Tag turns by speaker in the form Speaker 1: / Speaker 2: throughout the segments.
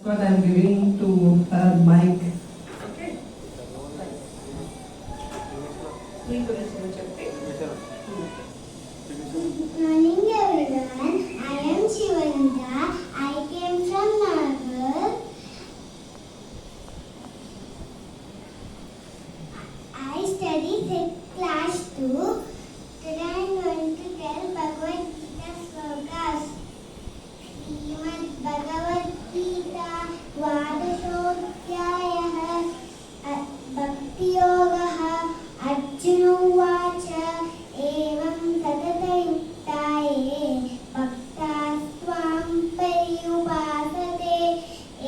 Speaker 1: What I'm giving to Mike.
Speaker 2: Okay.
Speaker 3: Good morning everyone. I am Shivananda. I came from Nagar. I study class 2. Today I am going to tell Bhagavad Gita slokas. Srimad Bhagavad Gita Dvadashodhyayah Bhakti Yogaha Arjuna Uvacha Evam Tatatayuktaye Bhaktastvam Pariyupasate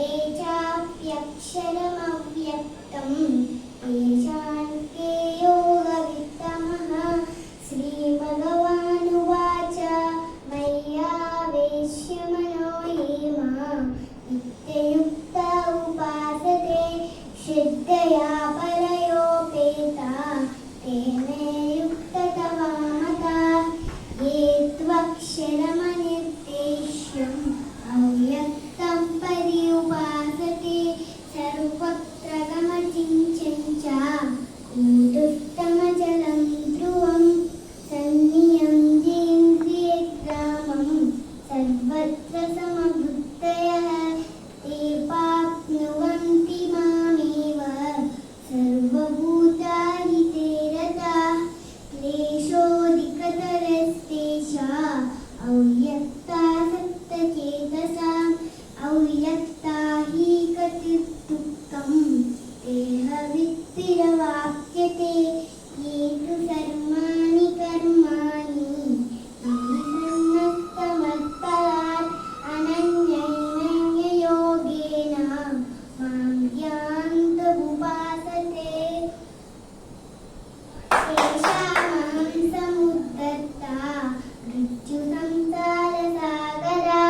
Speaker 3: Echapyaksharam avyaktam Eshanke yoga vittamaha Sri Bhagavan Uvacha Maya Veshya Manoyema Nityayukta Upasate Shraddhaya Parayopeta Tene Yukta Tavamata Ye Tvaksharamanirteshyam Avyaktam Pariyupasate Sarvatra Gamachincha Udustamajalam Dhruvam Sanniyam Jindriyagramam Sarvatra Samabhuttayah Te Papnuvanti Mameva Sarvabhutani Te Rata Kleshodikatarastesha Avyakta Sattacetasa Avyakta Hi Katirtuktam Teha Vittiravakyate Yetu Sarvani Karmani Namasannastamattarat Ananyaimennya Yogena Mam Yanta Upasate Eshamaham Samuddatta Mrityu Samsara Sagara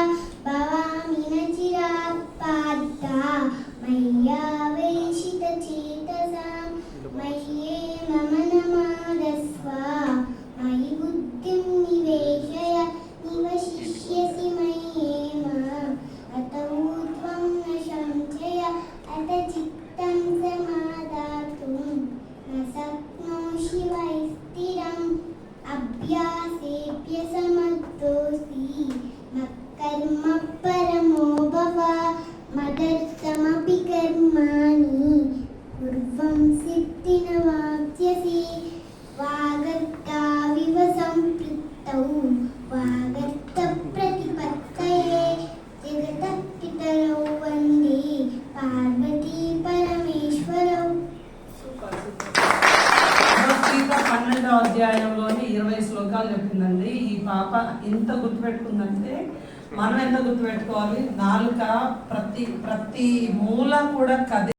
Speaker 3: Bhavami Nachirapadda Maya Veshita Chetasam Maye Mamanamadasva Mayi Buddhim Niveshaya Nivashishyasi Mayema Atavutvam Nashamchaya Atachittam Samadatum Nasaknoshi Vaistiram Abhyasepya Samaddosi Makkarma Paramo Bhava Madartamapi Karmani Purvam Siddhina Vakyasi Vagarta Viva Samprittau Vagarta Pratipattaye Jagatat Pitarau Vande Parvati Parameshwarau.
Speaker 1: Bhagavad Gita 12వ అధ్యాయంలోని 20 శ్లోకాలు చెప్పిందండి. ఈ పాప ఎంత గుర్తుపెట్టుకుందంటే మనం ఎంత గుర్తుపెట్టుకోవాలి. నాలుక ప్రతి మూల కూడా కదిలి